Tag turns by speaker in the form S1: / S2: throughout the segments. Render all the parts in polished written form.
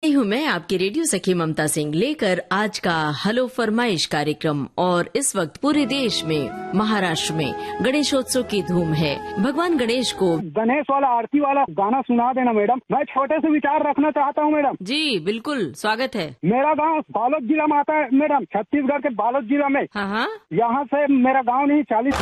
S1: हूँ मैं आपकी रेडियो सखी ममता सिंह लेकर आज का हलो फरमाइश कार्यक्रम। और इस वक्त पूरे देश में महाराष्ट्र में गणेशोत्सव की धूम है। भगवान गणेश को
S2: गणेश वाला आरती वाला गाना सुना देना मैडम। मैं छोटे से विचार रखना चाहता हूँ मैडम।
S1: जी बिल्कुल, स्वागत है।
S2: मेरा गांव बालोद जिला में आता है मैडम, छत्तीसगढ़ के बालोद जिला में।
S1: हाँ,
S2: यहाँ से मेरा गांव नहीं 40।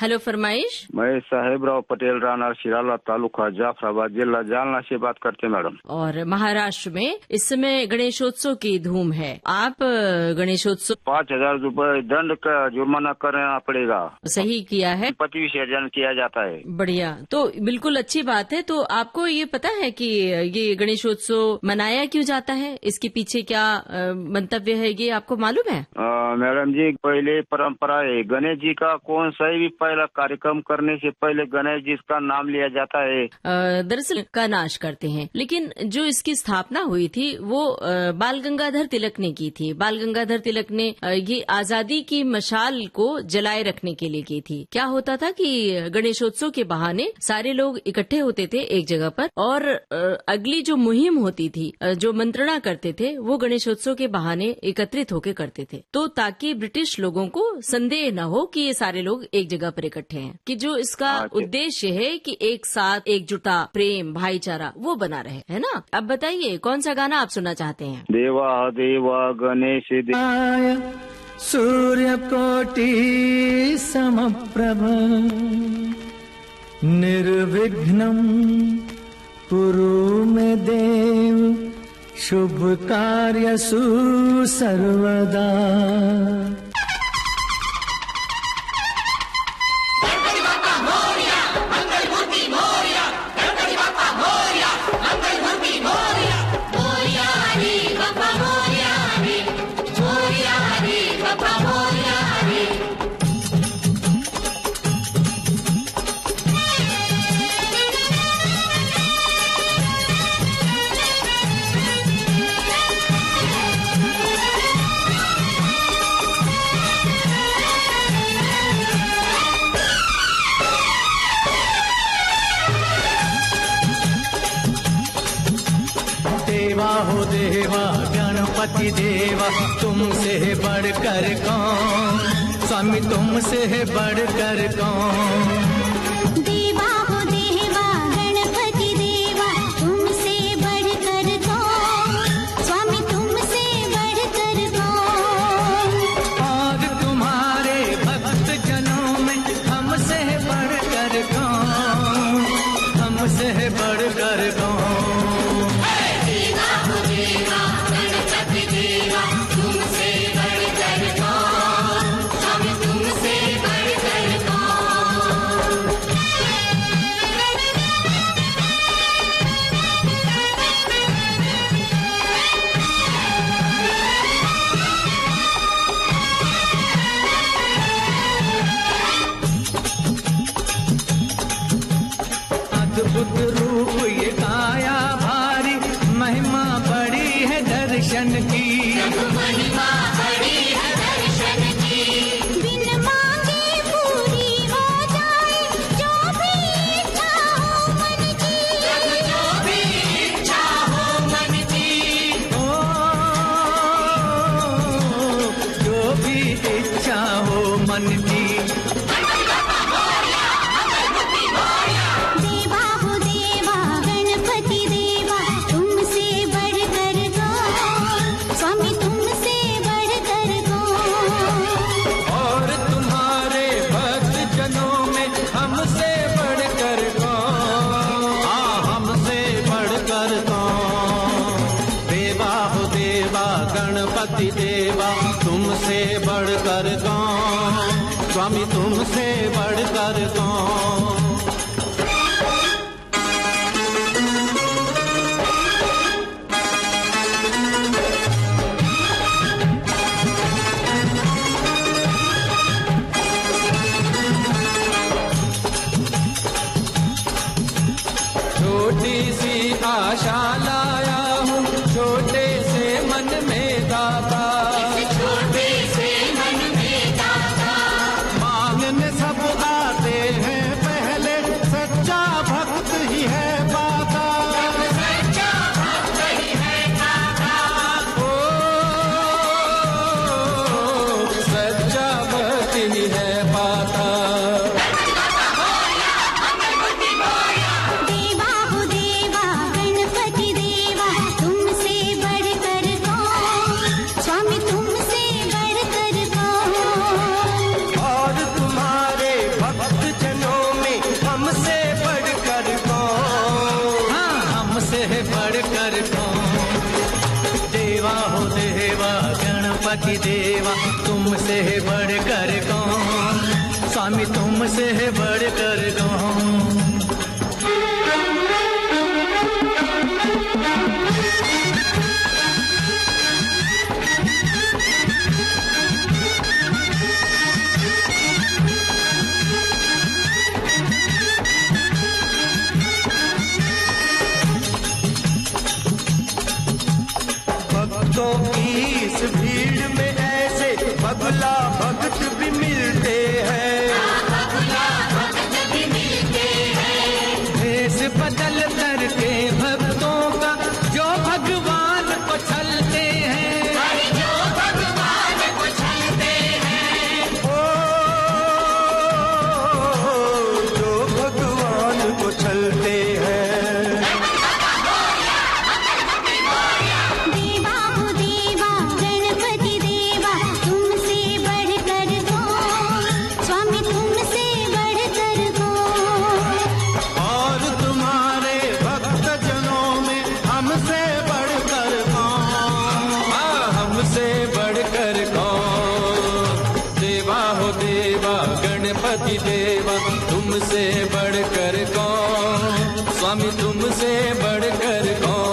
S1: हेलो फरमाइश।
S3: मैं साहेबराव पटेल राहणार शिराला तालुका जाफराबाद जिला जालना से बात करते मैडम।
S1: और महाराष्ट्र में इस समय गणेशोत्सव की धूम है। आप गणेशोत्सव
S3: 5,000 रुपए दंड का जुर्माना करना पड़ेगा।
S1: सही किया है।
S3: पति विसर्जन किया जाता है।
S1: बढ़िया, तो बिल्कुल अच्छी बात है। तो आपको ये पता है कि ये गणेशोत्सव मनाया क्यों जाता है, इसके पीछे क्या मंतव्य है, ये आपको मालूम है?
S3: मैडम जी, पहले परंपरा है गणेश जी का कोई सा भी पहला कार्यक्रम करने से पहले गणेश जी का नाम लिया जाता है।
S1: दरअसल का नाश करते हैं, लेकिन जो इसकी स्थापना हुई थी वो बाल गंगाधर तिलक ने की थी। बाल गंगाधर तिलक ने ये आजादी की मशाल को जलाए रखने के लिए की थी। क्या होता था कि गणेशोत्सव के बहाने सारे लोग इकट्ठे होते थे एक जगह पर, और अगली जो मुहिम होती थी, जो मंत्रणा करते थे, वो गणेशोत्सव के बहाने एकत्रित होकर करते थे। तो ताकि ब्रिटिश लोगों को संदेह न हो कि ये सारे लोग एक जगह पर इकट्ठे हैं, कि जो इसका उद्देश्य है कि एक साथ एकजुटता, प्रेम, भाईचारा वो बना रहे, है ना। अब बताइए कौन सा गाना आप सुनना चाहते हैं?
S3: देवा देवा गणेश
S4: सूर्यकोटि समप्रभ निर्विघ्नं कुरु मे देव शुभ कार्यसु सर्वदा। देवा हो देवा गणपति देवा, तुमसे बढ़कर कौन, स्वामी तुमसे बढ़कर कौन।
S5: देवा हो देवा गणपति देवा, तुमसे बढ़कर कौन, स्वामी तुमसे बढ़कर कौन।
S4: और तुम्हारे भक्त जनों में हमसे बढ़कर कौन, हमसे बढ़कर कौन। अद्भुत रूप ये काया भारी, महिमा बड़ी है दर्शन की।
S5: महिमा बड़ी है दर्शन की। बिन मांगे पूरी हो जाए जो भी इच्छा हो मन की, जो भी इच्छा हो मन की।
S4: ओ जो भी इच्छा हो मन की।
S5: देवा हो देवा गणपति
S4: छोटी सी आशा लाया हूँ छोटे से मन में दाता,
S5: छोटे से मन में दाता।
S4: मांगने सब आते हैं पहले सच्चा भक्त ही है पाता,
S5: सच्चा भक्त ही है दाता।
S4: ओ सच्चा भक्त ही है पाता।
S5: देवा हो देवा गणपति देवा, तुमसे बढ़कर कौन, स्वामी तुमसे बढ़कर कौन।
S4: और तुम्हारे भक्त जनों में हमसे बढ़कर कौन, हाँ हमसे बढ़कर कौन। देवा हो देवा गणपति देवा, तुमसे बढ़कर कौन, स्वामी तुमसे बढ़कर कौन। भक्तों की इस भीड़ में ऐसे बगला भक्त भी मिलते हैं, भेष बदल करके भक्तों का जो भगवान को छलते हैं,
S5: जो भगवान को छलते हैं।
S4: ओ जो भगवान को छलते हैं।
S5: देवा हो देवा गणपति देवा, तुमसे बढ़कर कौन, स्वामी तुमसे बढ़कर कौन।
S4: और तुम्हारे भक्त जनों में हमसे बढ़कर कौन, हाँ हमसे बढ़कर कौन। देवा हो देवा गणपति देवा, तुमसे बढ़कर कौन, स्वामी तुमसे बढ़कर कौन।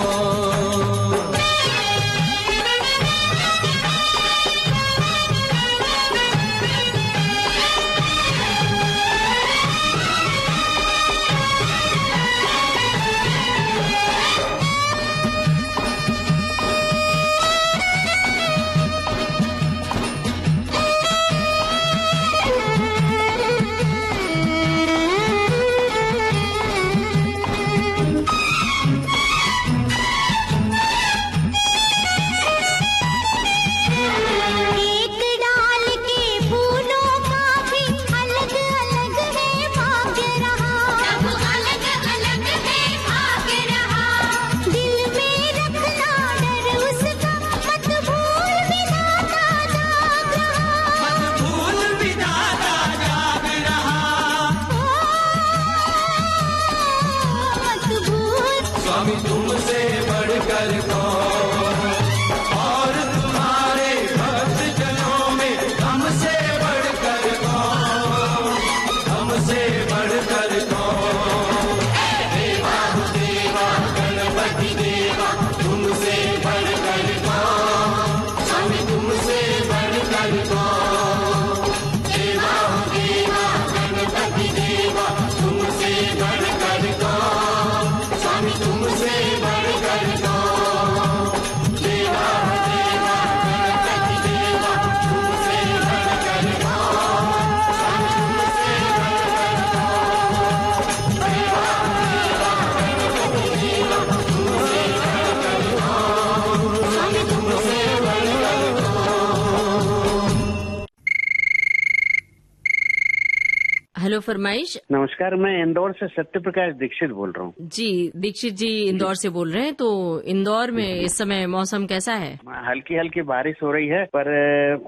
S5: एक डाल के फूलों का भी अलग अलग है भाग्य रहा, सब अलग अलग है भाग्य रहा। दिल में रखना डर उसका, मत भूल विधाता जाग रहा।
S4: मत भूल विधाता जाग रहा,
S5: मत भूल
S4: स्वामी तुमसे बढ़कर कौन। और तुम्हारे भक्त जनों में हमसे बढ़कर कौन, हमसे बढ़कर कौन। देवा हो देवा गणपति देवा, तुमसे बढ़कर कौन, स्वामी तुमसे बढ़कर कौन। देवा हो देवा गणपति देवा, तुमसे बढ़कर कौन, स्वामी तुमसे बढ़कर कौन। देवा हो देवा गणपति देवा, तुमसे बढ़कर कौन, स्वामी तुमसे बढ़कर कौन। देवा हो देवा गणपति देवा, तुमसे बढ़कर कौन, स्वामी तुमसे बढ़कर कौन।
S1: हेलो फरमाइश।
S2: नमस्कार, मैं इंदौर से सत्य प्रकाश दीक्षित बोल रहा हूँ।
S1: जी दीक्षित जी इंदौर से बोल रहे हैं। तो इंदौर में इस समय मौसम कैसा है?
S2: हल्की हल्की बारिश हो रही है, पर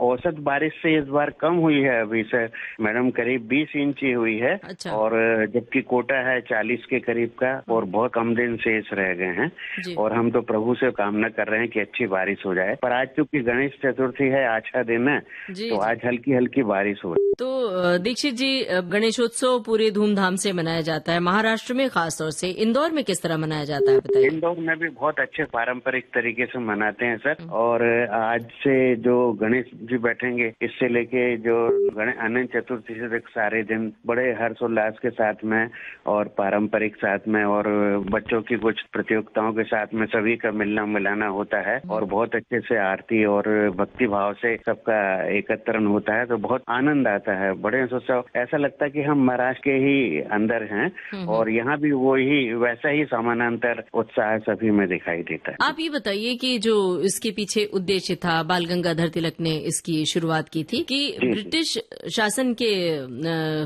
S2: औसत बारिश से इस बार कम हुई है अभी से मैडम, करीब 20 इंच ही हुई है।
S1: अच्छा।
S2: और जबकि कोटा है 40 के करीब का, और बहुत कम दिन शेष रह गए हैं।
S1: जी।
S2: और हम तो प्रभु से कामना कर रहे हैं कि अच्छी बारिश हो जाए। पर आज चूंकि गणेश चतुर्थी है, अच्छा दिन है,
S1: जी,
S2: तो
S1: जी।
S2: आज हल्की हल्की बारिश हो रही है।
S1: तो दीक्षित जी, गणेशोत्सव पूरे धूमधाम से मनाया जाता है महाराष्ट्र में, खासतौर से इंदौर में किस तरह मनाया जाता है बताइए।
S2: इंदौर में भी बहुत अच्छे पारंपरिक तरीके से मनाते हैं सर। और आज से जो गणेश जी बैठेंगे, इससे लेके जो अनंत चतुर्थी से तक सारे दिन बड़े हर्षोल्लास के साथ में और पारंपरिक साथ में और बच्चों की कुछ प्रतियोगिताओं के साथ में सभी का मिलना मिलाना होता है और बहुत अच्छे से आरती और भक्ति भाव से सबका एकत्रण होता है, तो बहुत आनंद आता है। बड़े उत्सव, ऐसा लगता है कि हम महाराष्ट्र के ही अंदर हैं और यहाँ भी वही वैसा ही समानांतर उत्साह सभी में दिखाई देता है।
S1: आप ये बताइए कि जो इसके पीछे उद्देश्य था, बाल गंगाधर तिलक ने इसकी शुरुआत की थी कि ब्रिटिश शासन के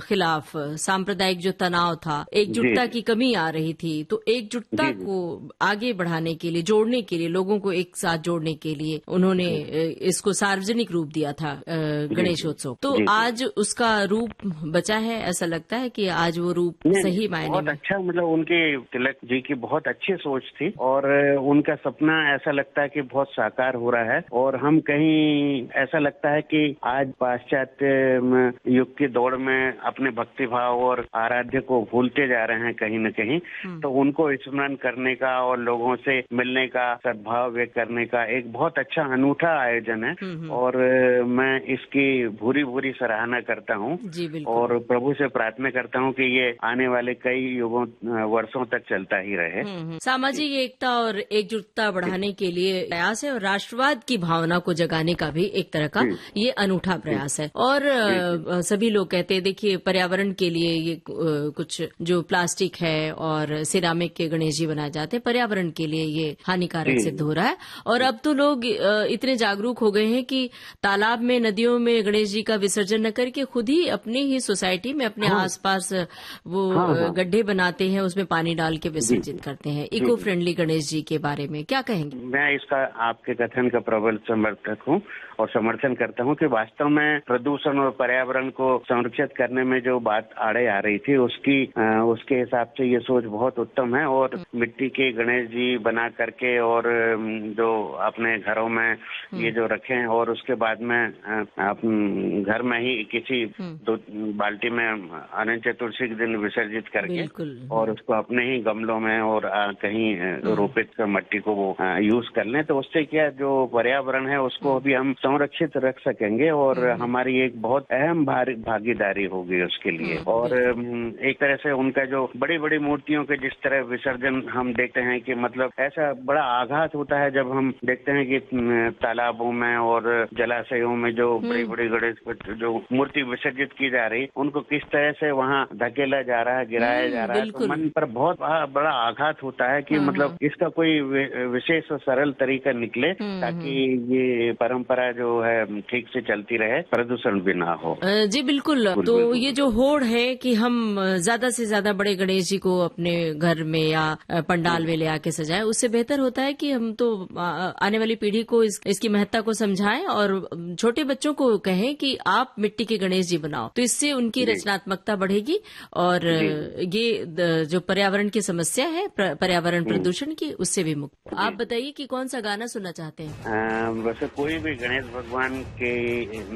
S1: खिलाफ सांप्रदायिक जो तनाव था, एकजुटता की कमी आ रही थी, तो एकजुटता को आगे बढ़ाने के लिए, जोड़ने के लिए, लोगों को एक साथ जोड़ने के लिए उन्होंने इसको सार्वजनिक रूप दिया था गणेशोत्सव। तो आज उसका रूप बचा है, ऐसा लगता है कि आज वो रूप सही मायने
S2: बहुत
S1: में।
S2: अच्छा, मतलब उनके तिलक जी की बहुत अच्छी सोच थी और उनका सपना ऐसा लगता है कि बहुत साकार हो रहा है। और हम कहीं ऐसा लगता है कि आज पाश्चात्य युग की दौड़ में अपने भक्ति भाव और आराध्य को भूलते जा रहे हैं कहीं न कहीं, तो उनको स्मरण करने का और लोगों से मिलने का, सद्भाव व्यक्त करने का एक बहुत अच्छा अनूठा आयोजन है और मैं इसकी भूरी भूरी सराहना करता हूँ और प्रभु से प्रार्थना करता हूँ कि ये आने वाले कई युगों वर्षों तक चलता ही रहे।
S1: सामाजिक एकता और एकजुटता बढ़ाने के लिए प्रयास है और राष्ट्रवाद की भावना को जगाने का भी एक तरह का ये अनूठा प्रयास है। और सभी लोग कहते हैं, देखिए पर्यावरण के लिए ये कुछ जो प्लास्टिक है और सिरामिक के गणेश जी बनाए जाते हैं, पर्यावरण के लिए ये हानिकारक सिद्ध हो रहा है। और अब तो लोग इतने जागरूक हो गए हैं कि तालाब में, नदियों में गणेश जी का विसर्जन न करके खुद ही अपनी ही सोसाइटी में अपने आसपास वो गड्ढे बनाते हैं, उसमें पानी डाल के विसर्जित करते हैं। इको फ्रेंडली गणेश जी के बारे में क्या कहेंगे?
S2: मैं इसका आपके कथन का प्रबल समर्थक हूँ और समर्थन करता हूँ कि वास्तव में प्रदूषण और पर्यावरण को संरक्षित करने में जो बात आड़े आ रही थी उसके हिसाब से ये सोच बहुत उत्तम है। और मिट्टी के गणेश जी बना करके और जो अपने घरों में ये जो रखें और उसके बाद में घर में ही किसी दो बाल्टी में अनंत चतुर्थी के दिन विसर्जित करके और उसको अपने ही गमलों में और कहीं रोपित मट्टी को वो यूज कर लें, तो उससे क्या जो पर्यावरण है उसको भी हम संरक्षित रख सकेंगे और हमारी एक बहुत अहम भागीदारी होगी उसके लिए। और एक तरह से उनका जो बड़ी बड़ी मूर्तियों के जिस तरह विसर्जन हम देखते हैं कि मतलब ऐसा बड़ा आघात होता है जब हम देखते हैं कि तालाबों में और जलाशयों में जो बड़ी बड़ी गणेश जो मूर्ति विसर्जित की जा रही, उनको किस तरह से वहाँ धकेला जा रहा है, गिराया जा रहा है, तो मन पर बहुत बड़ा आघात होता है कि मतलब इसका कोई विशेष और सरल तरीका निकले ताकि ये परंपरा जो है ठीक से चलती रहे, प्रदूषण भी ना हो।
S1: जी बिल्कुल। तो ये जो होड़ है कि हम ज्यादा से ज्यादा बड़े गणेश जी को अपने घर में या पंडाल में ले आके सजाएं, उससे बेहतर होता है कि हम तो आने वाली पीढ़ी को इसकी महत्ता को समझाएं और छोटे बच्चों को कहें कि आप मिट्टी के गणेश जी बनाओ, तो इससे उनकी रचनात्मकता बढ़ेगी और ये जो पर्यावरण की समस्या है, पर्यावरण प्रदूषण की, उससे भी मुक्त। आप बताइए कि कौन सा गाना सुनना चाहते हैं?
S2: वैसे कोई भी गणेश भगवान के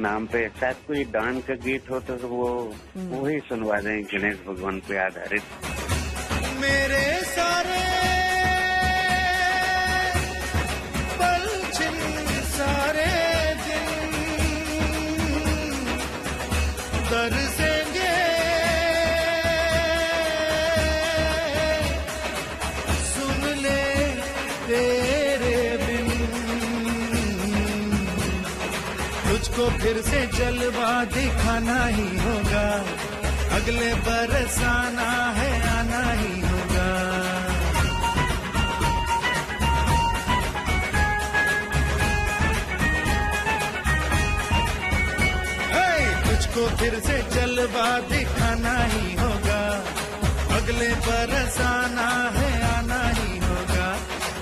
S2: नाम पे शायद कोई डांस का गीत हो तो वो ही सुनवा दें गणेश भगवान पे आधारित।
S4: मेरे सारे पल छिन सारे दिन तरसेंगे सुन ले तेरे बिन, तुझको फिर से जलवा दिखाना ही होगा, अगले बरस आना है, आना ही होगा। तुझको फिर से जलवा दिखाना ही होगा, अगले बरस आना है, आना ही होगा।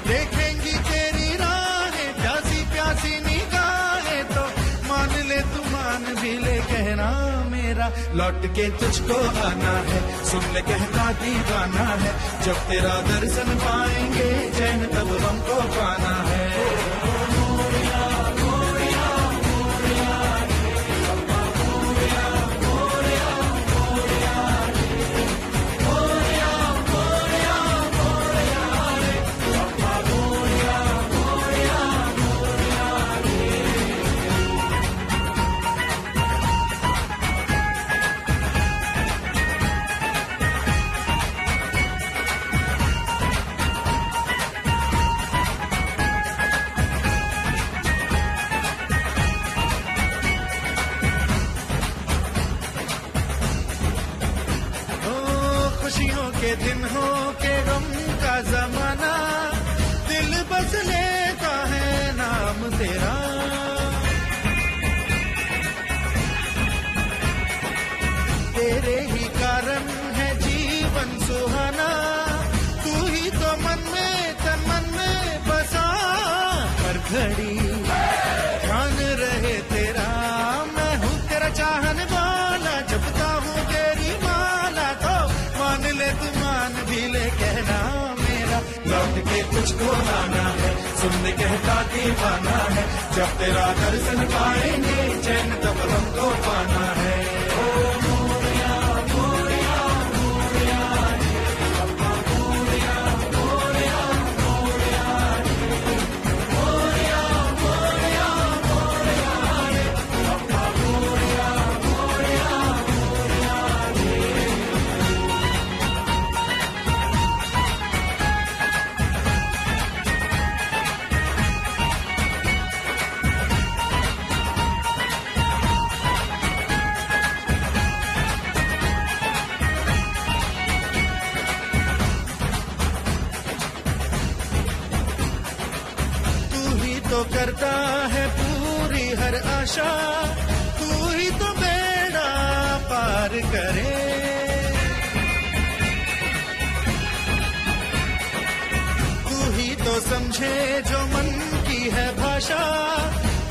S4: देखेंगी तेरी राहें प्यासी प्यासी निगाहें तो मान ले तू, मान भी ले कहना मेरा, लौट के तुझको आना है, सुन ले कहता दीवाना है, जब तेरा दर्शन पाएंगे चैन तब हमको पाना है। मोरिया मोरिया मोरिया मोरिया घड़ी ध्यान रहे तेरा, मैं हूँ तेरा चाहने वाला, जपता हूँ तेरी माला, तो मान ले तू मान भी ले कहना मेरा, लौट के तुझको आना है, सुनने कहता दीवाना है, जब तेरा दर्शन पाएंगे चैन तब हमको पाना है। तो करता है पूरी हर आशा, तू ही तो बेड़ा पार करे, तू ही तो समझे जो मन की है भाषा,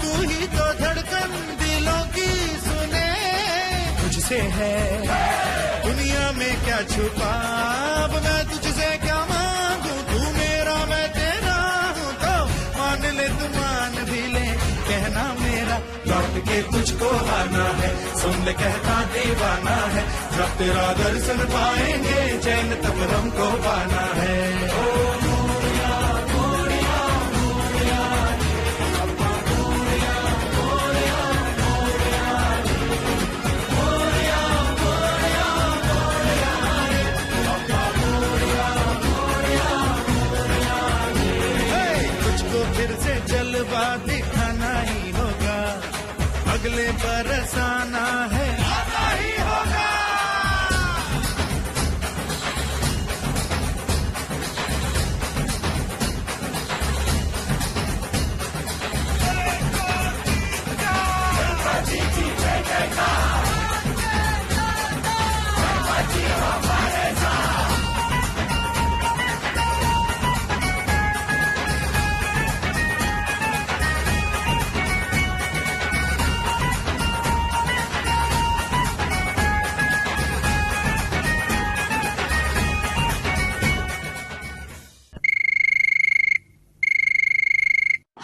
S4: तू ही तो धड़कन दिलों की सुने, तुझसे है दुनिया में क्या छुपा, अब मैं तुझसे क्या मांगू, तू मेरा मैं तेरा हूँ, तो मान ले तू मान भी ले कहना मेरा, लौट के तुझको आना है, सुन ले कहता दीवाना है, जब तेरा दर्शन पाएंगे चैन तब हमको पाना है। फिर से जलवा दिखाना ही होगा, अगले बरस आना है, आना ही होगा।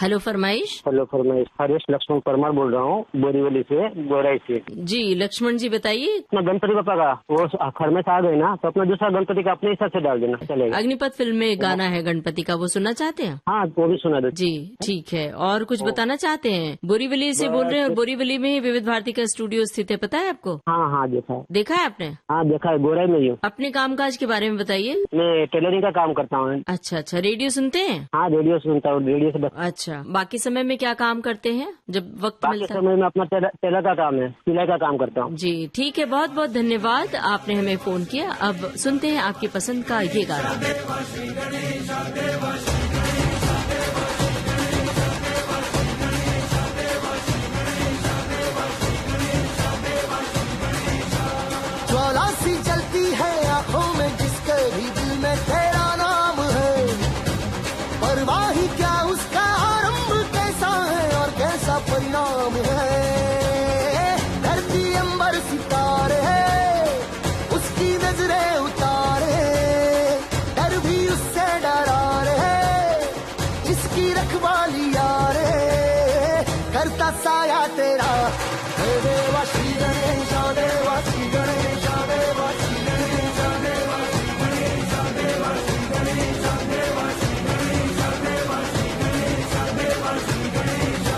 S1: हेलो फरमाइश।
S6: हेलो फरमाइश, हरीश लक्ष्मण परमार बोल रहा हूँ, बोरीवली से, गोराई से।
S1: जी लक्ष्मण जी बताइए।
S6: अपना गणपति बप्पा का वो खरमेश आ गए ना, तो अपना दूसरा गणपति का अपने हिसाब से डाल देना चलेगा।
S1: अग्निपथ फिल्म में गाना है गणपति का, वो सुनना चाहते हैं?
S6: हाँ वो भी सुना दो।
S1: जी ठीक है। और कुछ बताना चाहते हैं? बोरीवली से बोल रहे हैं, और बोरीवली में ही विविध भारती का स्टूडियो स्थित है, पता है आपको?
S6: हाँ हाँ देखा है।
S1: देखा है आपने?
S6: हाँ देखा है, गोराई में ही हूँ।
S1: अपने कामकाज के बारे में बताइए।
S6: मैं टेलरिंग का काम करता हूँ।
S1: अच्छा, रेडियो सुनते हैं?
S6: हाँ रेडियो सुनता हूँ, रेडियो से।
S1: अच्छा, बाकी समय में क्या काम करते हैं जब वक्त मिलता है?
S6: समय में अपना टेलर का काम है, सिलाई का काम करता हूँ।
S1: जी ठीक है, बहुत बहुत धन्यवाद, आपने हमें फोन किया। अब सुनते हैं आपकी पसंद का ये गाना।
S7: ज्वाला सी जलती है आंखों में, जिसके भी दिल में तेरा नाम है, परवाही क्या उसका आरंभ कैसा है और कैसा परिणाम है। धरती अंबर सितारे है, उसकी नजरें उतारे, डर भी उससे डरा रे, इसकी रखवाली यारे, करता साया तेरा हे देवा श्री गणेश देवा श्री गणेश देवा श्री गणेश देवा श्री गणेश देवा श्री गणेश देवा श्री गणेश देवा श्री गणेश देवा श्री गणेश।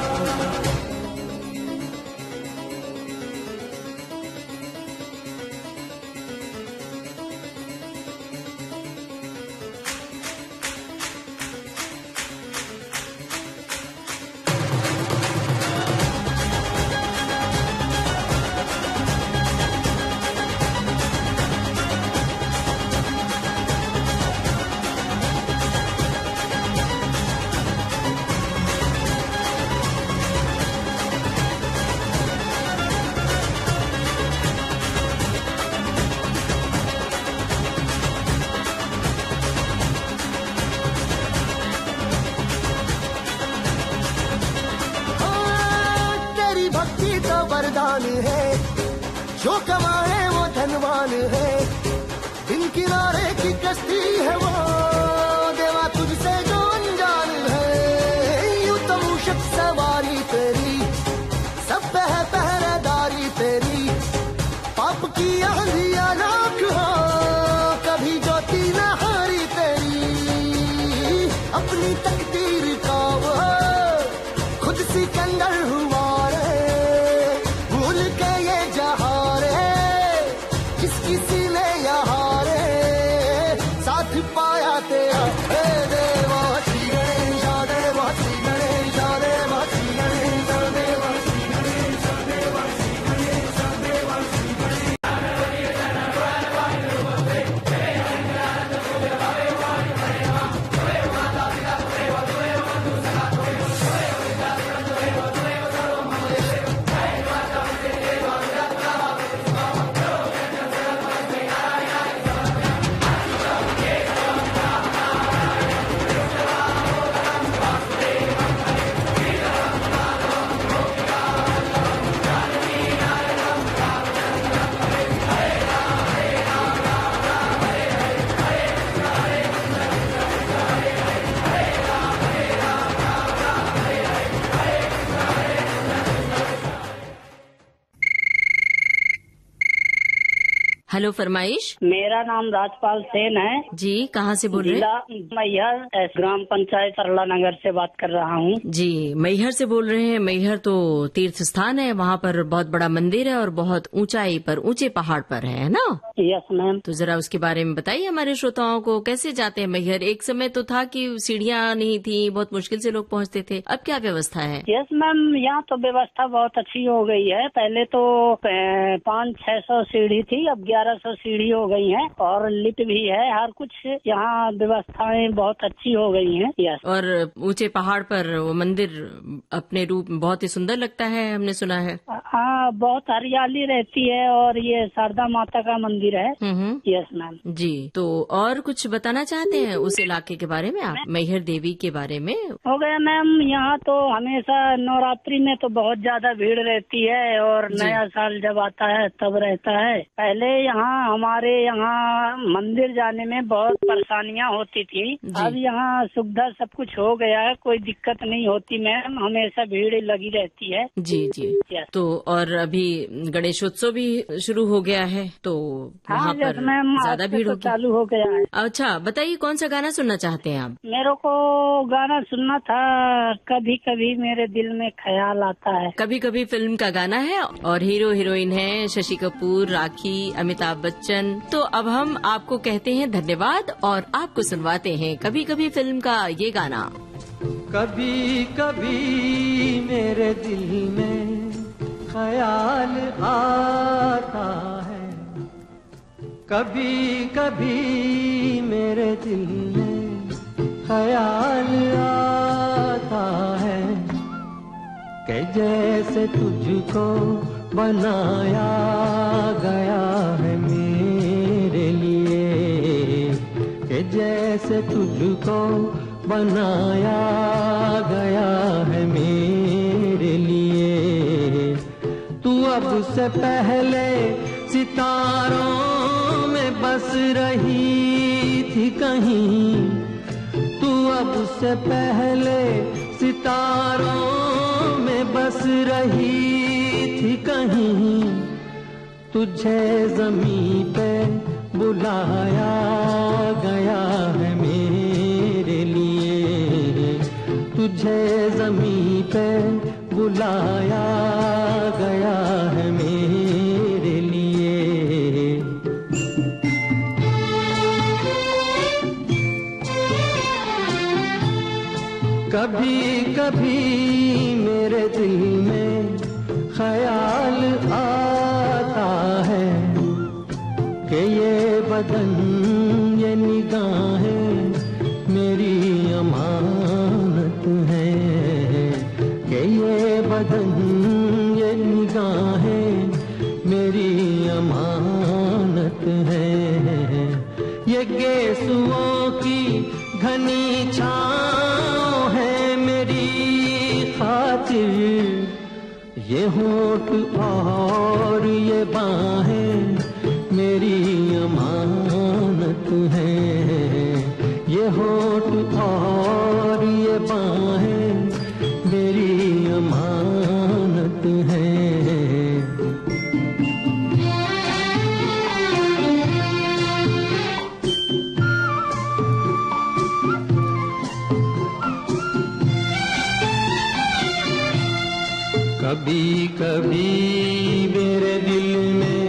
S7: वरदान है, जो कमाए वो धनवान है, दिन किनारे की कश्ती है वो देवा तुझसे जो अनजान है। यूं तो मूषक सवारी तेरी, सब पे है पहरेदारी तेरी, पाप की आंधियां नाक हो कभी ज्योति न हारी तेरी। अपनी तकदीर का वो खुद सिकंदर हुआ रे, भूल के ये जहां रे, किसकी सीने यहाँ रे, साथ पाया तेरा हे देवा। श्री गणेश देवा, श्री गणेश देवा, श्री गणेश देवा, श्री गणेश देवा, श्री गणेश देवा, श्री गणेश।
S1: हेलो फरमाइश।
S8: मेरा नाम राजपाल सेन है
S1: जी, कहाँ से बोल रहे हैं?
S8: जिला मैहर, ग्राम पंचायत सरला नगर से बात कर रहा हूँ।
S1: जी, मैहर से बोल रहे हैं। मैहर तो तीर्थ स्थान है, वहाँ पर बहुत बड़ा मंदिर है और बहुत ऊंचाई पर, ऊंचे पहाड़ पर है ना?
S8: Yes ma'am.
S1: तो जरा उसके बारे में बताइए हमारे श्रोताओं को, कैसे जाते हैं मैहर? एक समय तो था कि सीढ़ियाँ नहीं थी, बहुत मुश्किल से लोग पहुँचते थे, अब क्या व्यवस्था है?
S8: यस मैम, यहाँ तो व्यवस्था बहुत अच्छी हो गई है। पहले तो 500-600 सीढ़ी थी, अब 1100 सीढ़ी हो गई है और लिफ्ट भी है। हर कुछ यहाँ व्यवस्थाएं बहुत अच्छी हो गई हैं। यस।
S1: और ऊंचे पहाड़ पर वो मंदिर अपने रूप में बहुत ही सुंदर लगता है, हमने सुना है।
S8: हाँ, बहुत हरियाली रहती है और ये शारदा माता का मंदिर है। Yes ma'am.
S1: जी, तो और कुछ बताना चाहते हैं उस इलाके के बारे में आप, मैहर देवी के बारे में?
S8: हो गया मैम। यहाँ तो हमेशा नवरात्रि में तो बहुत ज्यादा भीड़ रहती है और नया साल जब आता है तब रहता है। पहले यहाँ हमारे यहाँ मंदिर जाने में बहुत परेशानियाँ होती थी, अब यहाँ सुविधा सब कुछ हो गया है, कोई दिक्कत नहीं होती मैम, हमेशा भीड़ लगी रहती है।
S1: जी जी। तो और अभी गणेशोत्सव भी शुरू हो गया है, तो वहाँ पर ज्यादा भीड़ होगी।
S8: चालू हो गया है।
S1: अच्छा, बताइए कौन सा गाना सुनना चाहते हैं आप?
S8: मेरे को गाना सुनना था, कभी कभी मेरे दिल में ख्याल आता है।
S1: कभी कभी फिल्म का गाना है और हीरो हीरोइन है शशि कपूर, राखी, अमिताभ बच्चन। तो अब हम आपको कहते हैं धन्यवाद और आपको सुनवाते हैं कभी कभी फिल्म का ये गाना।
S9: कभी कभी मेरे दिल में ख्याल आता है, कभी कभी मेरे दिल में ख्याल आता है, कि जैसे तुझको बनाया गया है मेरे लिए, कि जैसे तुझको बनाया गया है मेरे लिए। तू अब से पहले सितारों में बस रही थी कहीं, तू अब से पहले सितारों में बस रही थी कहीं, तुझे ज़मीं पे बुलाया गया है मेरे लिए, तुझे ज़मीं पे बुलाया गया है मेरे लिए। कभी कभी मेरे दिल में ख्याल आता है, कि ये बदन ये निगाहें मेरी अमानत है, कि ये बदन ये निगाहें मेरी अमानत है। ये गेसुओं की घनी छाँव है मेरी खातिर, ये होठ और ये बाहें मेरी अमानत हैं। ये होठ और ये बाहें मेरी अमानत हैं। कभी कभी मेरे दिल में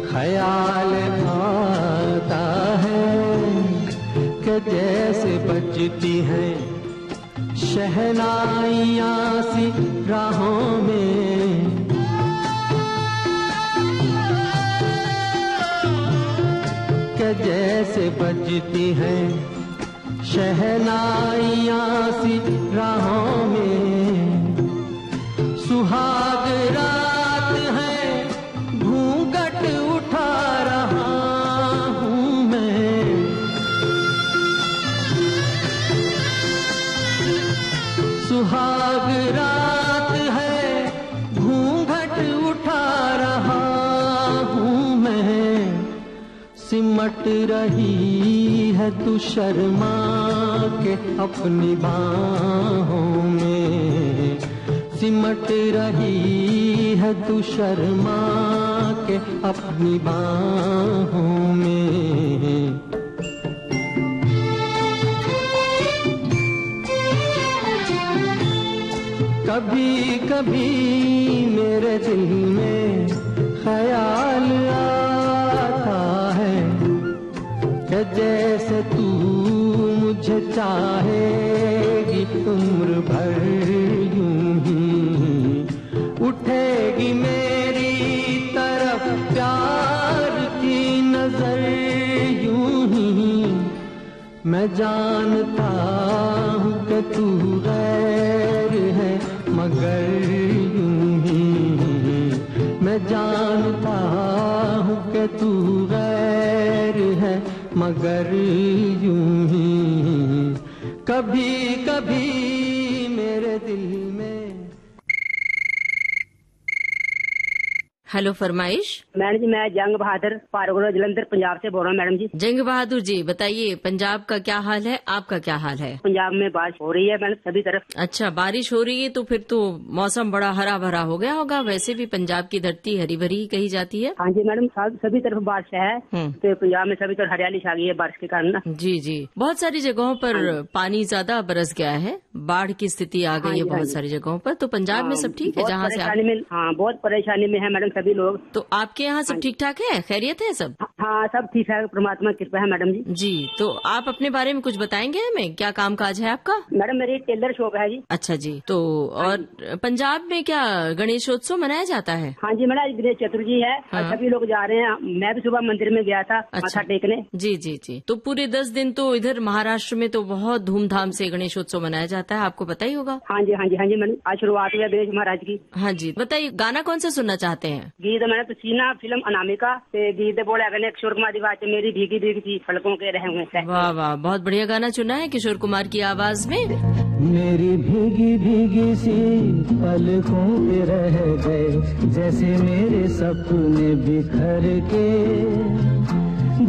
S9: ख्याल आता है कि जैसे बजती हैं शहनाइयाँ सी राहों में। कि जैसे बजती हैं शहनाइयाँ सी राहों में। सुहाग रात है घूंघट उठा रहा हूँ मैं। सुहाग रात है घूंघट उठा रहा हूँ मैं। सिमट रही है तू शर्मा के अपनी बाहों में। सिमट रही है तू शर्मा के अपनी बाहों में। कभी कभी मेरे दिल में ख्याल आता है कि जैसे तू मुझे चाहेगी उम्र भर यूं ही। उठेगी मेरी तरफ प्यार की नजर यूं ही। मैं जानता हूँ कि तू गैर है मगर यूं ही। मैं जानता हूँ कि तू गैर है मगर यूं ही। कभी कभी मेरे दिल में।
S1: हेलो फरमाइश।
S6: मैडम जी मैं जंग बहादुर पारगोला जलंधर पंजाब से बोल रहा हूँ। मैडम जी
S1: जंग बहादुर जी बताइए, पंजाब का क्या हाल है, आपका क्या हाल है?
S6: पंजाब में बारिश हो रही है मैडम सभी तरफ।
S1: अच्छा, बारिश हो रही है तो फिर तो मौसम बड़ा हरा भरा हो गया होगा। वैसे भी पंजाब की धरती हरी भरी ही कही जाती है।
S6: हाँ जी मैडम सभी तरफ बारिश है तो पंजाब में सभी तरफ हरियाली छा गई है बारिश के कारण ना।
S1: जी जी, बहुत सारी जगहों पर पानी ज्यादा बरस गया है, बाढ़ की स्थिति आ गई है बहुत सारी जगहों पर। तो पंजाब में सब ठीक है जहाँ से आप?
S6: हाँ बहुत परेशानी में है मैडम सभी लोग।
S1: तो आपके यहाँ सब ठीक ठाक है, खैरियत है सब?
S6: हाँ सब ठीक है, परमात्मा की कृपा है मैडम जी।
S1: जी, तो आप अपने बारे में कुछ बताएंगे हमें, क्या काम काज है आपका?
S6: मैडम मेरी टेलर शॉप है जी।
S1: अच्छा जी, तो और पंजाब में क्या गणेशोत्सव मनाया जाता है?
S6: हाँ जी मैडम गणेश चतुर्थी है।
S1: हाँ।
S6: सभी लोग जा रहे हैं, मैं भी सुबह मंदिर में गया था माथा टेकने।
S1: जी जी जी, तो पूरे 10 दिन तो इधर महाराष्ट्र में तो बहुत धूमधाम से गणेशोत्सव मनाया जाता है, आपको पता ही होगा।
S6: हाँ जी हाँ जी हाँ जी मैडम, आज शुरुआत हुई है गणेश महाराज की।
S1: हाँ जी, बताइए गाना कौन सा सुनना चाहते हैं?
S6: गीत मैंने तो सीना फिल्म अनामिका से गीत बोले अगले किशोर कुमार दिवाच मेरी भीगी भीगी सी पलकों के रहे हुए।
S1: वाह वाह, बहुत बढ़िया गाना चुना है किशोर कुमार की आवाज में।
S9: मेरी भीगी भीगी सी पलकों पे रह गए जैसे मेरे सपने बिखर के।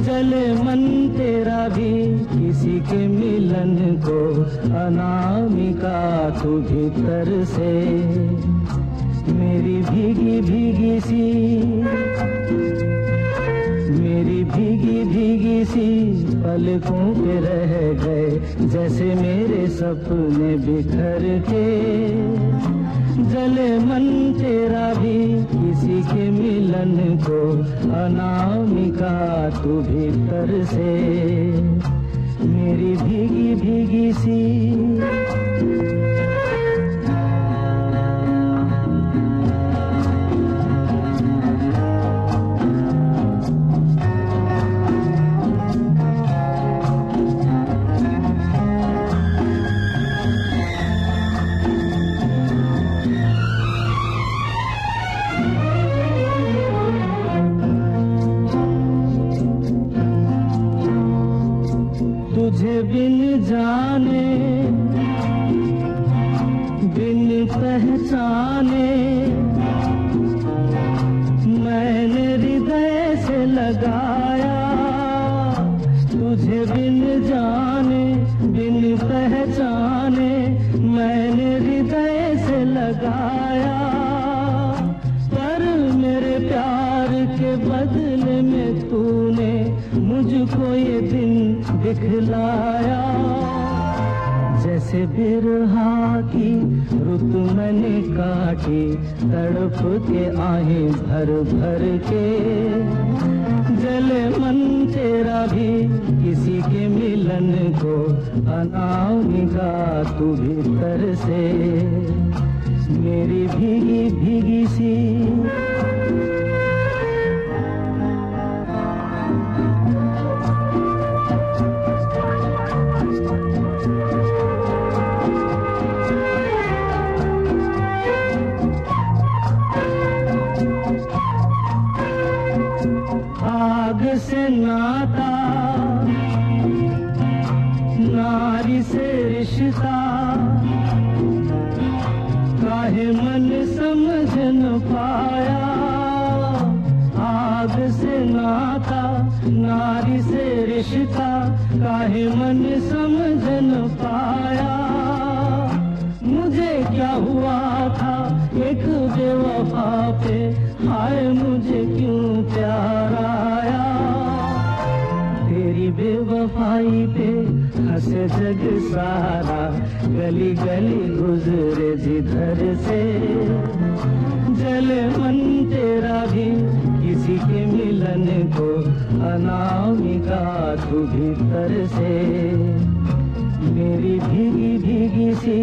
S9: जले मन तेरा भी किसी के मिलन को अनामिका तू भीतर से। मेरी भीगी भीगी सी मेरी भीगी भीगी सी पलकों पे रह गए जैसे मेरे सपने बिखर के। जले मन तेरा भी किसी के मिलन को अनामिका तू भीतर से। मेरी भीगी भीगी सी। तुझे बिन जाने बिन पहचाने पहचाने मैंने हृदय से लगाया, पर मेरे प्यार के बदले में तूने मुझको ये दिन दिखलाया। जैसे बिरहा की रुत मैंने काटी, तड़प के आहें भर भर के, जले मन तेरा भी किसी के मिलन को, अनामिका तू भीतर से मेरी भीगी भीगी सी। आग से नाता, नारी से रिश्ता, काहे मन समझ न पाया। आग से नाता, नारी से रिश्ता, काहे मन समझ न पाया। मुझे क्या हुआ था एक बेवफा पे, हाय मुझे क्यों प्यार आया। तेरी बेवफाई पे हंसे जग सारा, गली गली गुजरे जिधर से, जले मन तेरा भी किसी के मिलन को, अनामिका तू भीतर से मेरी भीगी भीगी सी।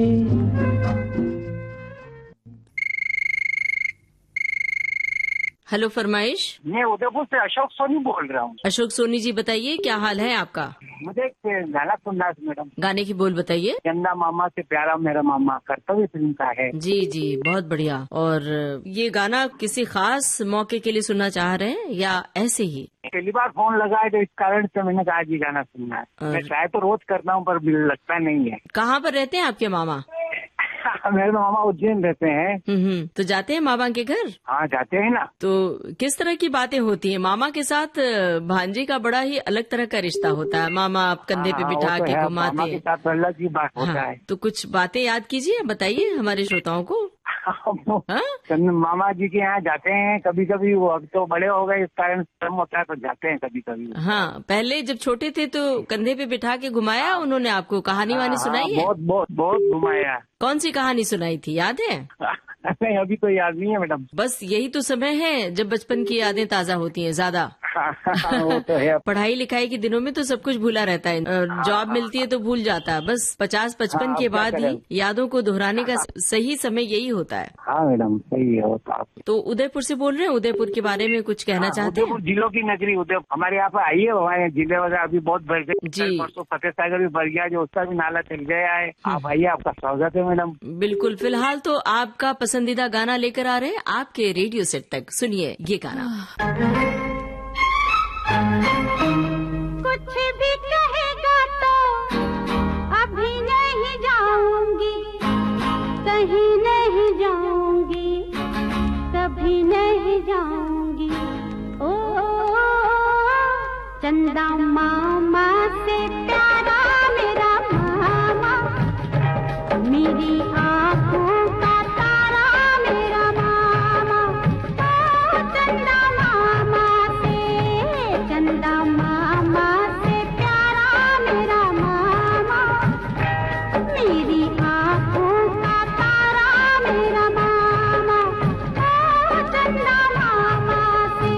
S1: हेलो फरमाइश।
S10: मैं उदयपुर से अशोक सोनी बोल रहा हूँ।
S1: अशोक सोनी जी बताइए, क्या हाल है आपका?
S10: मुझे एक गाना सुनना है मैडम।
S1: गाने की बोल बताइए।
S10: चंदा मामा से प्यारा मेरा मामा, कर्तव्य फिल्म का है।
S1: जी जी, बहुत बढ़िया। और ये गाना किसी खास मौके के लिए सुनना चाह रहे हैं या ऐसे ही?
S10: पहली बार फोन लगा है तो इस कारण से मैंने कहा जी गाना सुनना है। मैं ट्राई तो रोज करता हूँ पर बिल लगता नहीं है।
S1: कहाँ पर रहते हैं आपके मामा?
S10: मेरे मामा उज्जैन रहते हैं।
S1: तो जाते हैं मामा के घर?
S10: हाँ जाते हैं ना।
S1: तो किस तरह की बातें होती हैं मामा के साथ? भांजे का बड़ा ही अलग तरह का रिश्ता होता है। मामा आप कंधे पे बिठा के घुमाते
S10: मामा के साथ अलग ही बात होता है।
S1: तो कुछ बातें याद कीजिए, बताइए हमारे श्रोताओं को।
S10: मामा जी के यहाँ जाते हैं कभी कभी, वो अब तो बड़े हो गए इस कारण कम होता है तो जाते हैं कभी कभी।
S1: हाँ, पहले जब छोटे थे तो कंधे पे बिठा के घुमाया उन्होंने आपको, कहानी वानी सुनाई है?
S10: बहुत बहुत बहुत घुमाया।
S1: कौन सी कहानी सुनाई थी, याद है?
S10: नहीं अभी तो याद नहीं है मैडम।
S1: बस यही तो समय है जब बचपन की यादें ताजा होती हैं ज्यादा।
S10: वो तो है।
S1: पढ़ाई लिखाई के दिनों में तो सब कुछ भूला रहता है, जॉब मिलती है तो भूल जाता है। बस 50-55 के बाद ही यादों को दोहराने का सही समय यही होता है।
S10: हाँ मैडम सही है होता।
S1: तो उदयपुर से बोल रहे हैं, उदयपुर के बारे में कुछ कहना चाहते हैं?
S10: उदयपुर जिलों की नगरी उदयपुर, हमारे यहाँ पे आइए। हमारे जिले वगैरह अभी बहुत बढ़ गए जी। परसों फतेह सागर भी बढ़ गया, जो उसका भी नाला चल गया है। आप आइए, आपका स्वागत है मैडम।
S1: बिल्कुल। फिलहाल तो आपका पसंदीदा गाना लेकर आ रहे हैं आपके रेडियो सेट तक। सुनिए ये गाना।
S5: कुछ भी कहेगा तो अभी नहीं जाऊंगी, कहीं नहीं जाऊंगी, कभी नहीं जाऊंगी। ओ चंदा मामा से प्यारा मेरा मामा, मेरी आंखों का तारा मेरा मामा। ओ चंदा मामा से प्यारा मेरा मामा, मेरी आंखों का तारा मेरा मामा। ओ चंदा मामा से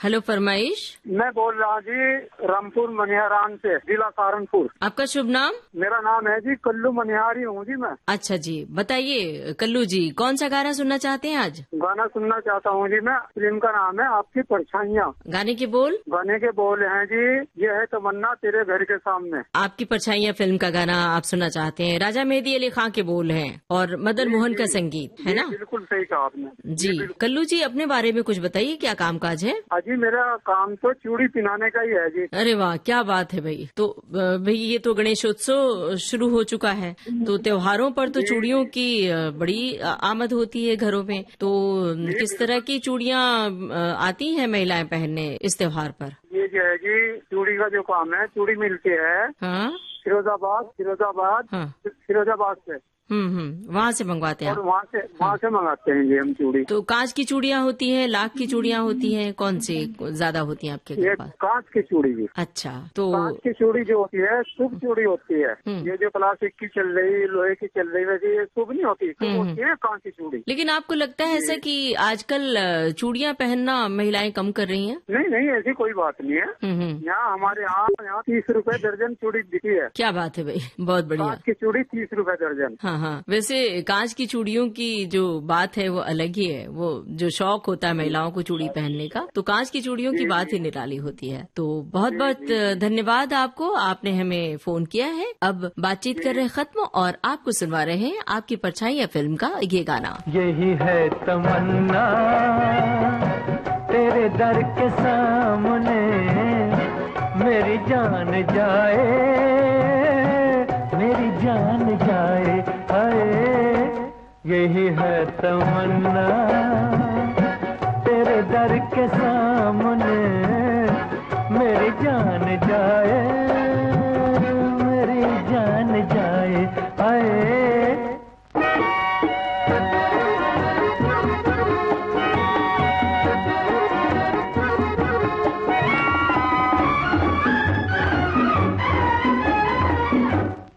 S1: हेलो फरमाइश।
S11: मैं बोल रहा जी रामपुर मनिहारान से, जिला सहारनपुर।
S1: आपका शुभ नाम?
S11: मेरा नाम है जी कल्लू मनिहारी हूँ जी मैं।
S1: अच्छा जी, बताइए कल्लू जी, कौन सा गाना सुनना चाहते हैं आज?
S11: गाना सुनना चाहता हूँ जी मैं। फिल्म का नाम है आपकी परछाइयाँ।
S1: गाने के बोल?
S11: गाने के बोल हैं जी, ये है तमन्ना तेरे घर के सामने।
S1: आपकी परछाइयाँ फिल्म का गाना आप सुनना चाहते हैं। राजा मेहदी अली खां के बोल हैं और मदन मोहन का संगीत है ना?
S11: बिल्कुल सही कहा आपने
S1: जी। कल्लू जी, अपने बारे में कुछ बताइए, क्या कामकाज है?
S11: जी मेरा काम तो चूड़ी पिनाने का ही है जी।
S1: अरे वाह, क्या बात है भाई। तो भाई ये तो गणेशोत्सव शुरू हो चुका है, तो त्योहारों पर तो चूड़ियों की बड़ी आमद होती है घरों में। तो किस तरह की चूड़ियाँ आती हैं महिलाएं पहनने इस त्योहार पर?
S11: ये जो है जी चूड़ी का जो काम है, चूड़ी मिलती है
S1: हाँ,
S11: फिरोजाबाद से।
S1: वहाँ से मंगवाते हैं
S11: और वहाँ से मंगाते हैं जी हम चूड़ी।
S1: तो कांच की चूड़ियाँ होती हैं, लाख की चूड़ियाँ होती हैं, कौन सी ज्यादा होती हैं आपके
S11: ये
S1: पास?
S11: कांच की चूड़ी जी।
S1: अच्छा, तो
S11: कांच की चूड़ी जो होती है शुभ चूड़ी होती है। ये जो प्लास्टिक की चल रही, लोहे की चल रही, वैसे ये शुभ नहीं होती, शुभ होती है कांच की चूड़ी।
S1: लेकिन आपको लगता है ऐसा कि आजकल चूड़ियाँ पहनना महिलाएं कम कर रही हैं?
S11: नहीं, ऐसी कोई बात नहीं है। यहाँ हमारे यहाँ 30 रुपए दर्जन चूड़ी बिकी है।
S1: क्या बात है भाई, बहुत बढ़िया।
S11: कांच की चूड़ी 30 रुपए दर्जन।
S1: हाँ, वैसे कांच की चूड़ियों की जो बात है वो अलग ही है। वो जो शौक होता है महिलाओं को चूड़ी पहनने का, तो कांच की चूड़ियों की बात ही निराली होती है। तो बहुत बहुत धन्यवाद आपको, आपने हमें फोन किया है। अब बातचीत कर रहे खत्म और आपको सुनवा रहे हैं आपकी परछाइयाँ फिल्म का ये गाना।
S9: यही है तमन्ना तेरे दर के सामने, मेरी जान जाए, मेरी जान जाए, हाय यही है तमन्ना तेरे दर के सामने, मेरी जान जाए, मेरी जान जाए, हाय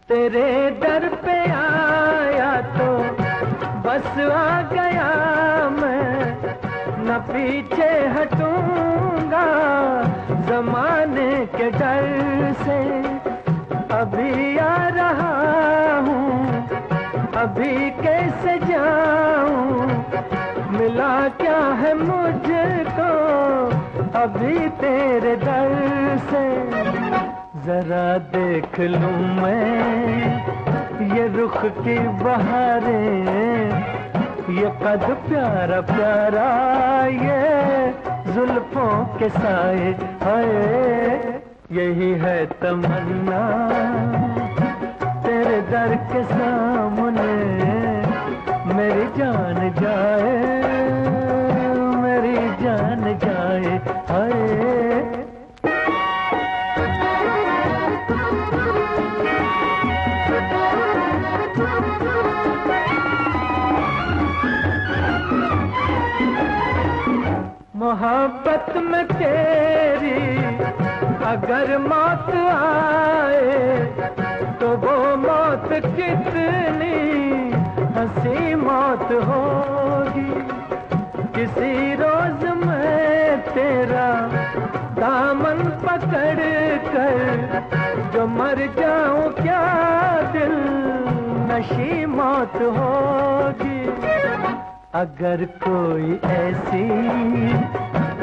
S9: तेरे दर पे आया तो बस आ गया मैं, न पीछे हटूंगा जमाने के डर से। अभी आ रहा हूँ, अभी कैसे जाऊँ, मिला क्या है मुझको अभी तेरे दर से। जरा देख लूं मैं ये रुख की बहारें, ये कद प्यारा प्यारा, ये जुल्फों के साए, हाय यही है तमन्ना तेरे दर के सामने, मेरी जान जाए, मेरी जान जाए, हाय मोहब्बत में तेरी अगर मौत आए तो वो मौत कितनी हंसी मौत होगी। किसी रोज मैं तेरा दामन पकड़ कर जो मर जाऊं क्या दिल नशी मौत होगी। अगर कोई ऐसी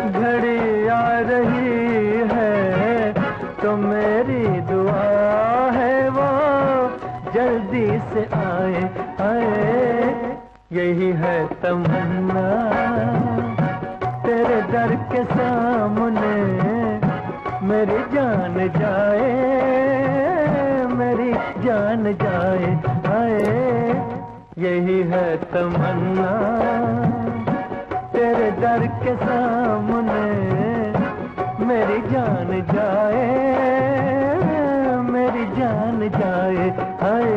S9: घड़ी आ रही है तो मेरी दुआ है वो जल्दी से आए, आए यही है तमन्ना तेरे दर के सामने, मेरी जान जाए, मेरी जान जाए, आए यही है तमन्ना तेरे दर के सामने, मेरी जान जाए, मेरी जान जाए, हाय।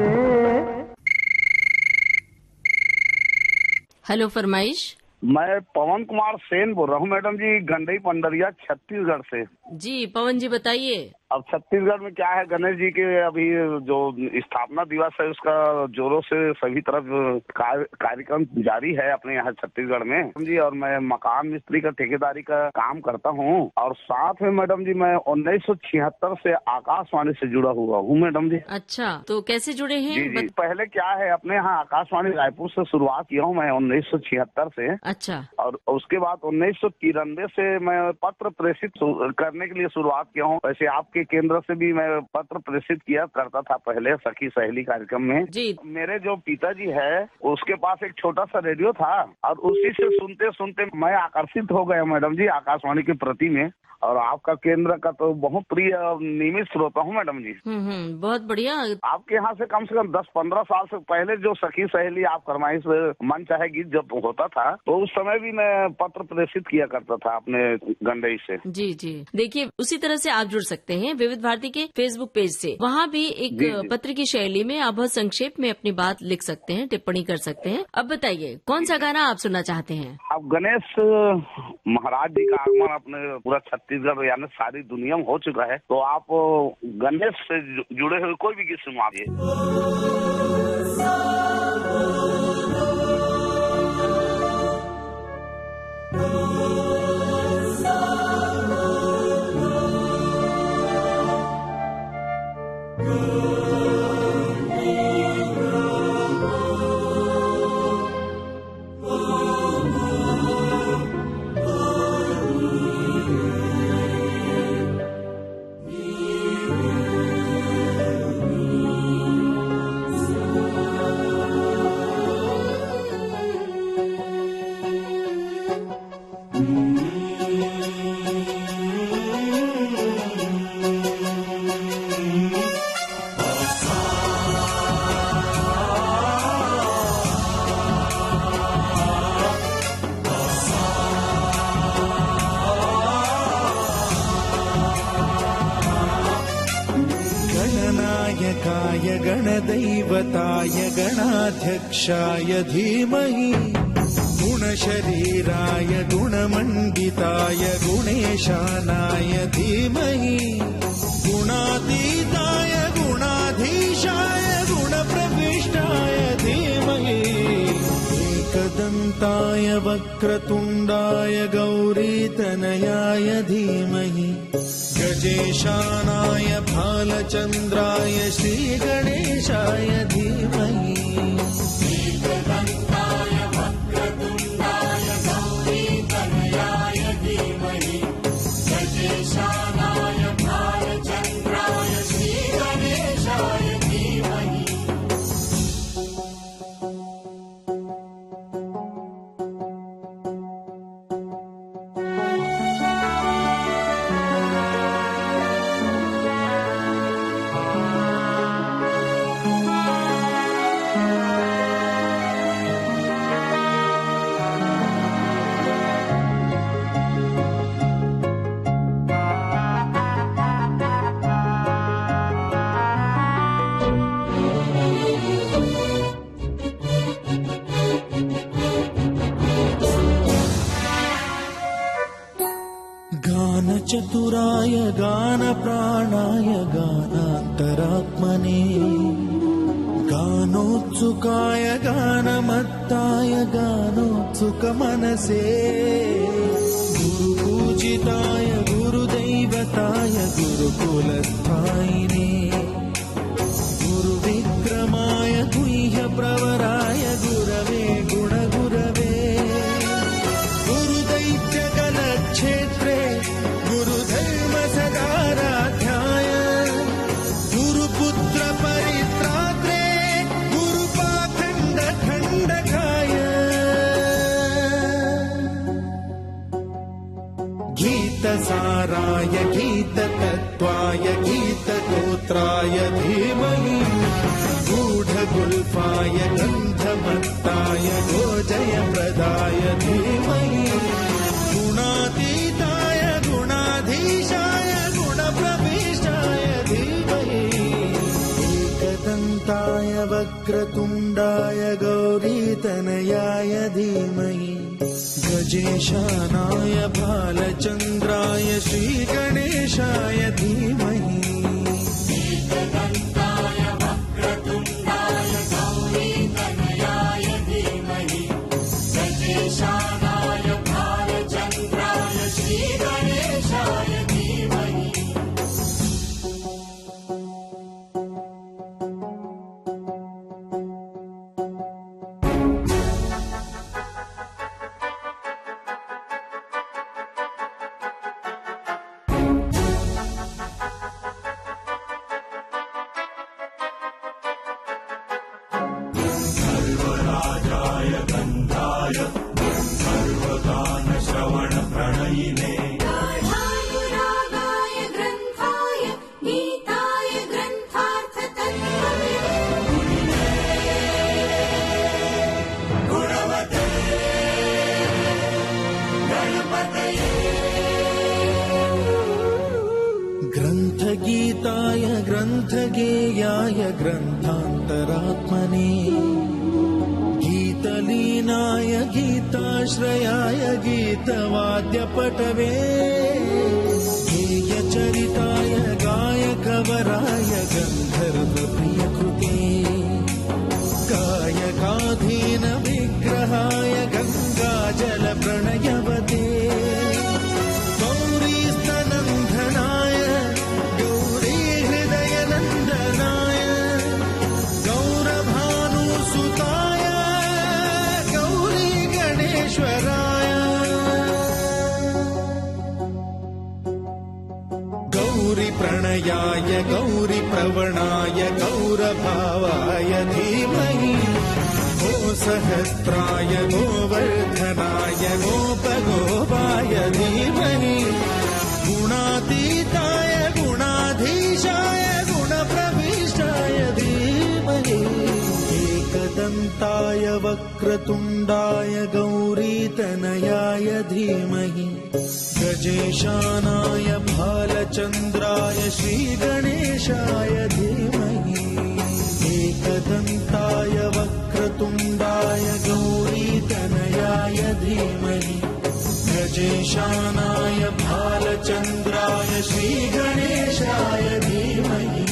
S1: हेलो फरमाइश।
S12: मैं पवन कुमार सेन बोल रहा हूँ मैडम जी, गंडई पंडरिया छत्तीसगढ़ से।
S1: जी पवन जी बताइए।
S12: अब छत्तीसगढ़ में क्या है, गणेश जी के अभी जो स्थापना दिवस है उसका जोरों से सभी तरफ कार्यक्रम जारी है अपने यहाँ छत्तीसगढ़ में जी। और मैं मकान मिस्त्री का ठेकेदारी का काम करता हूँ और साथ में मैडम जी मैं 1976 से आकाशवाणी से जुड़ा हुआ हूँ मैडम जी।
S1: अच्छा, तो कैसे जुड़े हैं?
S12: जी जी पहले क्या है अपने यहाँ आकाशवाणी रायपुर से शुरुआत किया हूँ मैं 1976 से।
S1: अच्छा।
S12: और उसके बाद 1993 से मैं पत्र प्रेषित करने के लिए शुरुआत किया हूँ। वैसे आपके केंद्र से भी मैं पत्र प्रेषित किया करता था पहले सखी सहेली कार्यक्रम में
S1: जी।
S12: मेरे जो पिताजी है उसके पास एक छोटा सा रेडियो था और उसी से सुनते सुनते मैं आकर्षित हो गया मैडम जी आकाशवाणी के प्रति में। और आपका केंद्र का तो बहुत प्रिय नियमित श्रोता हूँ मैडम जी।
S1: बहुत बढ़िया।
S12: आपके यहाँ से कम 10-15 साल से पहले जो सखी सहेली आप फरमाइश मन चाहे गीत जब होता था तो उस समय भी मैं पत्र प्रेषित किया करता था अपने गंडई से।
S1: जी जी देखिए उसी तरह से आप जुड़ सकते हैं विविध भारती के फेसबुक पेज से। वहाँ भी एक पत्र की शैली में आप बहुत संक्षेप में अपनी बात लिख सकते हैं, टिप्पणी कर सकते हैं। अब बताइए कौन सा गाना आप सुनना चाहते हैं?
S12: अब गणेश महाराज जी का आगमन अपने पूरा छत्तीसगढ़ यानी सारी दुनिया में हो चुका है तो आप गणेश से जुड़े हुए कोई भी गीत सुनवाइए।
S4: गणनायकाय गणदैवताय गणाध्यक्षाय धीमहि गुणशरीराय गुणमण्डिताय गुणेशानाय धीमहि गुणातीताय गुणाधीशाय गुणप्रविष्टाय धीमहि एकदन्ताय वक्रतुण्डाय गौरीतनयाय धीमहि गजेशानाय भालचन्द्राय श्रीगणेशाय धीमहि एकदन्ताय वक्रतुण्डाय गौरीतनयाय धीमहि गजेशानाय भालचन्द्राय श्रीगणेशाय धीमहि। गानचतुराय गानप्राणाय गानान्तरात्मने गानोत्सुकाय गानमत्ताय गानोत्सुकमनसे गुरुपूजिताय गुरुदैवताय गुरुकुलस्थायिने गुरुविक्रमाय गुह्यप्रवराय गुरवे गुणगुरवे गुरुदैत्यगलक्षेत्रे गुरुधर्म सदाराध्याय गुरुपुत्र परित्रात्रे गुरुपाखण्ड खण्डकाय गीतसाराय गीततत्त्वाय गीतगोत्राय धीमहि गूढगुल्फाय गन्धमत्ताय गोजयप्रदाय धीमहि गुणातीताय गुणाधीशाय गुणप्रविष्टाय धीमहि एकदन्ताय वक्रतुण्डाय गौरीकान्ताय गौरीतनयाय धीमहि गजेशानाय भालचन्द्राय श्रीगणेशाय धीमहि
S5: रागाय ग्रन्थाय गीताय ग्रन्थार्थतत्त्वविदे गुणवते गणपतये
S4: ग्रन्थगीताय ग्रन्थगेयाय ग्रन्थान्तरात्मने गीतलीनाय गीताश्रयाय गीतवाद्यपटवे गेयचरिताय गायकवराय गन्धर्वप्रियकृते गायकाधीन विग्रहाय गङ्गाजलप्रणयवते गौरीस्तनन्दनाय गौरीहृदयनन्दनाय गौरभानुसुताय गणेश्वराय गौरीप्रणयाय गौरीप्रवणाय गौरभावाय धीमहि गोसहस्राय गोवर्धनाय गोपगोपाय धीमहि गुणातीताय गुणाधीशाय गुणप्रविष्टाय धीमहि एकदन्ताय वक्रतुण्डाय गौरीतनयाय धीमहि गजेशानाय भालचन्द्राय श्रीगणेशाय धीमहि एकदन्ताय वक्रतुण्डाय गौरीतनयाय धीमहि गजेशानाय भालचन्द्राय श्रीगणेशाय धीमहि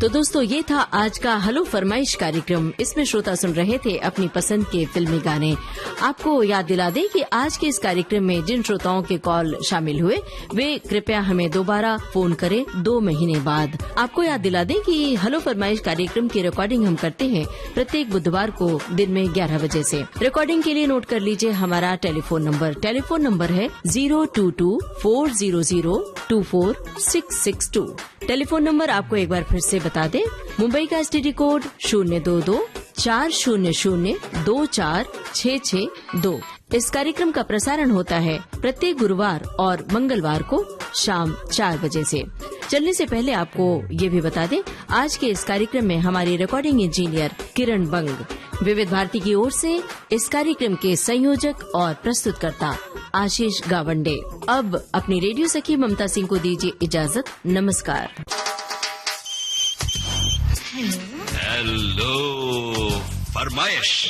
S1: तो दोस्तों ये था आज का हेलो फरमाइश कार्यक्रम। इसमें श्रोता सुन रहे थे अपनी पसंद के फिल्मी गाने। आपको याद दिला दें कि आज के इस कार्यक्रम में जिन श्रोताओं के कॉल शामिल हुए वे कृपया हमें दोबारा फोन करें 2 महीने बाद। आपको याद दिला दें कि हेलो फरमाइश कार्यक्रम की रिकॉर्डिंग हम करते हैं प्रत्येक बुधवार को दिन में 11 बजे से। रिकॉर्डिंग के लिए नोट कर लीजिए हमारा टेलीफोन नंबर है 022-400-24662। टेलीफोन नंबर आपको एक बार फिर से बता दें। मुंबई का STD कोड 022-400-246662। इस कार्यक्रम का प्रसारण होता है प्रत्येक गुरुवार और मंगलवार को शाम 4 बजे से। चलने से पहले आपको ये भी बता दें, आज के इस कार्यक्रम में हमारी रिकॉर्डिंग इंजीनियर किरण बंग। विविध भारती की ओर से इस कार्यक्रम के संयोजक और प्रस्तुतकर्ता आशीष गावंडे। अब अपनी रेडियो सखी ममता सिंह को दीजिए इजाजत। नमस्कार।
S13: हेलो फरमाइश।